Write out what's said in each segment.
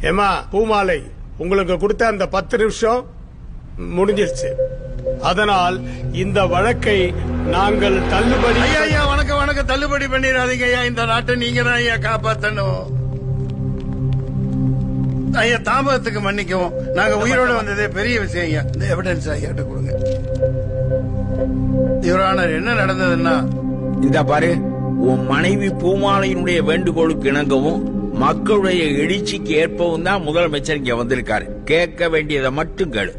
ஏமா பூமாலை, உங்களுக்கு கொடுத்த அந்த 10 நிமிஷம் முடிஞ்சிருச்சு. அதனால் இந்த வழக்கை நாங்கள் தள்ளுபடி. ஐயா வணக்கம் தள்ளுபடி பண்ணிடாதீங்க ஐயா. இந்த நாட்டை நீங்க தான் ஐயா காப்பாத்தணும். ஐயா தாமதத்துக்கு மன்னிக்கவும். நாங்க உயிரோட வந்ததே பெரிய விஷயம் ஐயா. இந்த எவிடன்ஸ் ஐயாட்ட கொடுங்க. யுவர் ஆனர், என்ன நடந்ததுன்னா, இந்த பாரு, உன் மனைவி பூமாலையினுடைய வேண்டுகோளுக்கு இணங்கவும் மக்களுடைய எழுச்சிக்கு ஏற்பவும் தான் முதலமைச்சர் இங்க வந்திருக்காரு. கேட்க வேண்டியதை மட்டும் கேளு.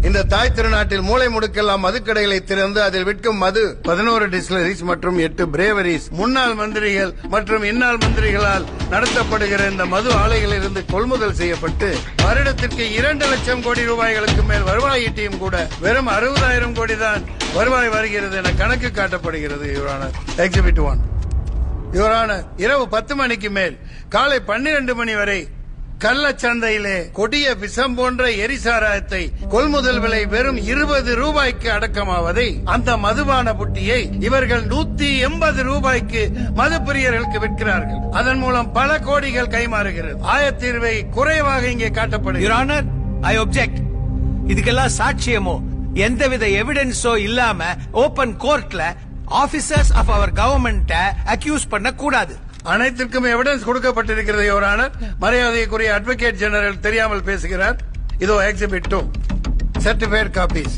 இந்த தாய் திருநாட்டில் மூளை முடுக்கெல்லாம் மதுக்கடைகளை திறந்து அதில் விற்கும் மது 11 டிஸ்டிலரிஸ் மற்றும் 8 பிரேவரிஸ் முன்னாள் மந்திரிகள் மற்றும் இன்னாள் மந்திரிகளால் நடத்தப்படுகிற இந்த மது ஆலைகளில் இருந்து கொள்முதல் செய்யப்பட்டு வருடத்திற்கு 2 லட்சம் கோடி ரூபாய்களுக்கு மேல் வருவாய் ஈட்டியும் கூட வெறும் 60,000 கோடி தான் வருவாய் வருகிறது என கணக்கு காட்டப்படுகிறது. Your Honour, exhibit 1. யுவரானர், இரவு 10 மணிக்கு மேல் காலை 12 மணி வரை கள்ளச்சந்தையிலே கொடிய விஷம் போன்ற எரிசாராயத்தை கொள்முதல் விலை வெறும் 20 ரூபாய்க்கு அடக்கமாவதை, அந்த மதுபான புட்டியை இவர்கள் 180 ரூபாய்க்கு மதுப்பிரியர்களுக்கு விற்கிறார்கள். அதன் மூலம் பல கோடிகள் கைமாறுகிறது. ஆயத்தீர்வை குறைவாக இங்கே காட்டப்படுகிறது. I object. இதுக்கெல்லாம் சாட்சியமோ எந்தவித எவிடன்ஸோ இல்லாம ஓபன் கோர்ட்ல officers of our government accuse பண்ண கூடாது. அனைத்திற்கும் எவிடன்ஸ் கொடுக்கப்பட்டிருக்கிறது யுவர் ஆனர். மரியாதைக்குரிய அட்வொகேட் ஜெனரல் தெரியாமல் பேசுகிறார். இதோ எக்ஸிபிட் 2, சர்டிஃபைட் காப்பீஸ்.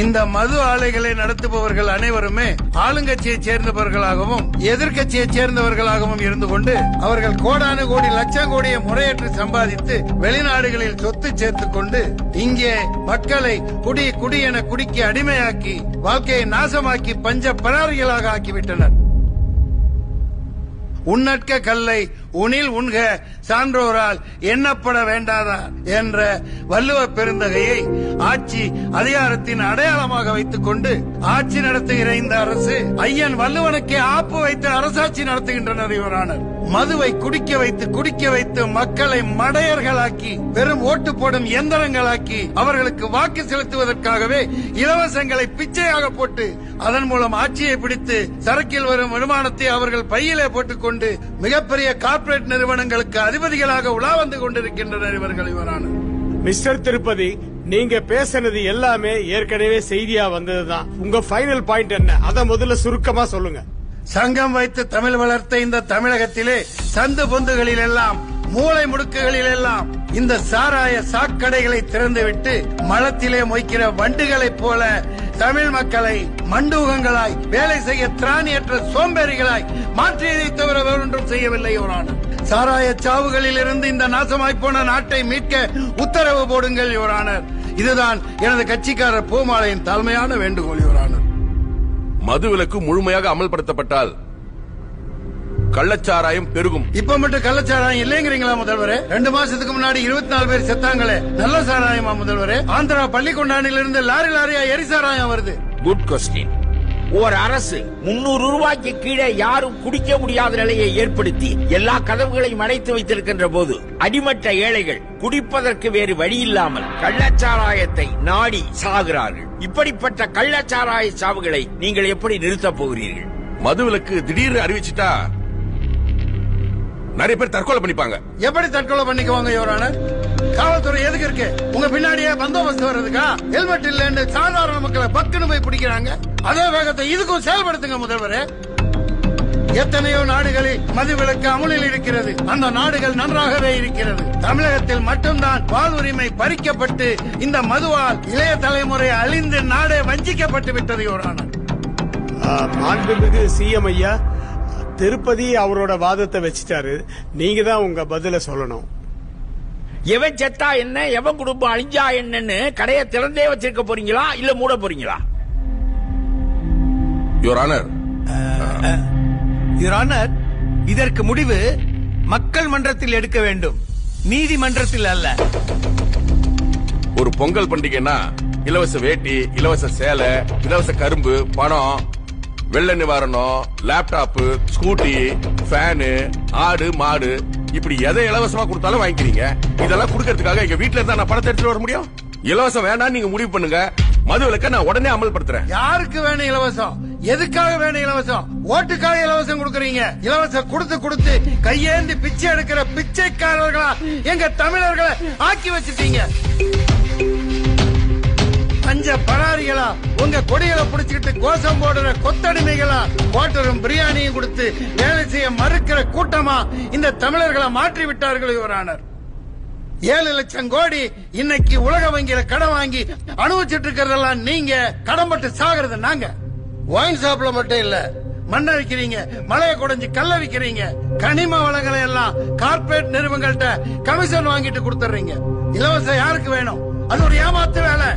இந்த மது ஆலைகளை நடத்துபவர்கள் அனைவருமே ஆளுங்கட்சியை சேர்ந்தவர்களாகவும் எதிர்கட்சியை சேர்ந்தவர்களாகவும் இருந்து கொண்டு அவர்கள் கோடானு கோடி லட்சம் கோடியை முறையற்று சம்பாதித்து வெளிநாடுகளில் சொத்து சேர்த்துக் கொண்டு இங்கே மக்களை குடி என குடிக்கு அடிமையாக்கி வாழ்க்கையை நாசமாக்கி பஞ்ச பராரிகளாக ஆக்கிவிட்டனர். உன்னற்க கல்லை உனில் உண்க சான்றோரால் எண்ணப்பட வேண்டாதா என்ற வள்ளுவ பெருந்தகையை ஆட்சி அதிகாரத்தின் அடையாளமாக வைத்துக் கொண்டு ஆட்சி நடத்துகிற இந்த அரசு ஐயன் வள்ளுவனுக்கே ஆப்பு வைத்து அரசாட்சி நடத்துகின்றனர். யுவரானர், மதுவை குடிக்க வைத்து மக்களை மடையர்களாக்கி வெறும் ஓட்டு போடும் எந்திரங்களாக்கி அவர்களுக்கு வாக்கு செலுத்துவதற்காகவே இலவசங்களை பிச்சையாக போட்டு அதன் மூலம் ஆட்சியை பிடித்து சரக்கில் வரும் வருமானத்தை அவர்கள் பையிலே போட்டுக்கொண்டு மிகப்பெரிய கார்ப்பரேட் நிறுவனங்களுக்கு அதிபதிகளாக உலா வந்து கொண்டிருக்கின்றனர் இவர்கள். யுவரானர், மிஸ்டர் திருப்பதி, நீங்க பேசுனது எல்லாமே ஏற்கனவே செய்தியா வந்ததுதான். உங்க ஃபைனல் பாயிண்ட் என்ன? அத முதல்ல சுருக்கமா சொல்லுங்க. சங்கம் வைத்து தமிழ் வளர்த்த இந்த தமிழகத்திலே சந்து பொந்துகளில் எல்லாம் மூளை முடுக்குகளில் எல்லாம் இந்த சாராய சாக்கடைகளை திறந்துவிட்டு மலத்திலே மொய்க்கிற வண்டுகளைப் போல தமிழ் மக்களை மண்டூகங்களாய் வேலை செய்ய திராணியற்ற சோம்பேறிகளாய் மாற்றியதை தவிர வேறொன்றும் செய்யவில்லை. யுவரானர், சாராய சாவுகளில் இருந்து இந்த நாசமாய் போன நாட்டை மீட்க உத்தரவு போடுங்கள் யுவரானர். இதுதான் எனது கட்சிக்காரர் பூமாலையின் தாழ்மையான வேண்டுகோள். யுவரானர், மது விலக்கு முழுமையாக அமல்படுத்தப்பட்டால் கள்ளச்சாராயம் பெருகும். இப்ப மட்டும் கள்ளச்சாராயம் இல்லைங்கிறீங்களா முதல்வரே? 2 மாசத்துக்கு முன்னாடி 24 பேர் செத்தாங்களே, நல்ல சாராயமா முதல்வரே? ஆந்திரா பள்ளிக்கொண்டானில இருந்து லாரியா எரிசாராயம் வருது. Good question. ஒரு அரசு 300 ரூபாய்க்கு கீழே யாரும் குடிக்க முடியாத நிலையை ஏற்படுத்தி எல்லா கதவுகளையும் அடைத்து வைத்திருக்கின்ற போது அடிமட்ட ஏழைகள் குடிப்பதற்கு வேறு வழி இல்லாமல் கள்ளச்சாராயத்தை நாடி சாகிறார்கள். இப்படிப்பட்ட கள்ளச்சாராய சாவுகளை நீங்கள் எப்படி நிறுத்தப் போகிறீர்கள்? மது விலக்கு திடீர்னு அறிவிச்சிட்டா நிறைய பேர் தற்கொலை பண்ணிப்பாங்க. எப்படி தற்கொலை பண்ணிக்குவாங்க யுவரானர்? காவல்துறை எதுக்கு இருக்கு? உங்க பின்னாடியே பந்தோபஸ்து வர்றதுக்கா? ஹெல்மெட் இல்லன்னு சாதாரண மக்களை பக்குன்னு போய் பிடிக்கிறாங்க. அதே வேகத்தை இதுக்கும் செயல்படுத்துங்க முதல்வரே. எத்தனையோ நாடுகளில் மது விலக்கு அமுலில் இருக்கிறது. அந்த நாடுகள் நன்றாகவே இருக்கிறது. தமிழகத்தில் மட்டும்தான் வாழ்வுரிமை பறிக்கப்பட்டு இந்த மதுவால் இளைய தலைமுறை அழிந்து நாடே வஞ்சிக்கப்பட்டு விட்டது. யுவரானர், மாண்புமிகு சிஎம் ஐயா, திருப்பதி அவரோட வாதத்தை வச்சுட்டாரு. நீங்க தான் உங்க பதில சொல்லணும். எவன் செத்தா என்ன, எவன் குடும்பம் அழிஞ்சா என்னன்னு கடையை திறந்தே வச்சிருக்க போறீங்களா இல்ல மூட போறீங்களா? யுவர் ஆனர், யுவர் ஆனர், இதற்கு முடிவு மக்கள் மன்றத்தில் எடுக்க வேண்டும், நீதிமன்றத்தில் அல்ல. ஒரு பொங்கல் பண்டிகைன்னா இலவச வேட்டி, இலவச சேலை, இலவச கரும்பு, பணம், வெள்ள நிவாரணம், லேப்டாப், ஸ்கூட்டி, ஃபேனு, ஆடு மாடு, இப்படி எதை இலவசமா கொடுத்தாலும் வாங்கிக்கிறீங்க. இதெல்லாம் கொடுக்கறதுக்காக எங்க வீட்டுல இருந்தா நான் பணத்தை எடுத்துட்டு வர முடியும்? இலவசம் வேண்டாம், நீங்க முடிவு பண்ணுங்க. மது விலக்க நான் உடனே அமல்படுத்துறேன். யாருக்கு வேணும் இலவசம்? எதுக்காக வேணும் இலவசம்? ஓட்டுக்காக இலவசம் கொடுக்கறீங்க. இலவசம் கொடுத்து கையேந்தி பிச்சை எடுக்கிற பிச்சைக்காரர்களா எங்க தமிழர்களை ஆக்கி வச்சிட்டீங்க. பஞ்ச பராரிகளா உங்க கொடிகளை புடிச்சுக்கிட்டு கோஷம் போடுற கொத்தடிமைகளா குவார்டரும் பிரியாணியும் கொடுத்து வேலை செய்ய மறுக்கிற கூட்டமா இந்த தமிழர்களை மாற்றி விட்டார்கள் யுவரானர். 7 லட்சம் கோடி இன்னைக்கு உலக வங்கியில கடன் வாங்கி அனுபவிச்சுட்டு இருக்கிறதெல்லாம் நீங்க, கடன்பட்டு சாகிறது நாங்க. ஒயின் ஷாப்ல மட்டும் இல்ல, மண்ணை விக்கிறீங்க, மலையை குடைஞ்சு கல்ல விக்கிறீங்க, கனிம வளங்களை எல்லாம் கார்பரேட் நிறுவனங்கள்ட்ட கமிஷன் வாங்கிட்டு கொடுத்துறீங்க. இலவசம் யாருக்கு வேணும்? அது ஒரு ஏமாத்து வேலை.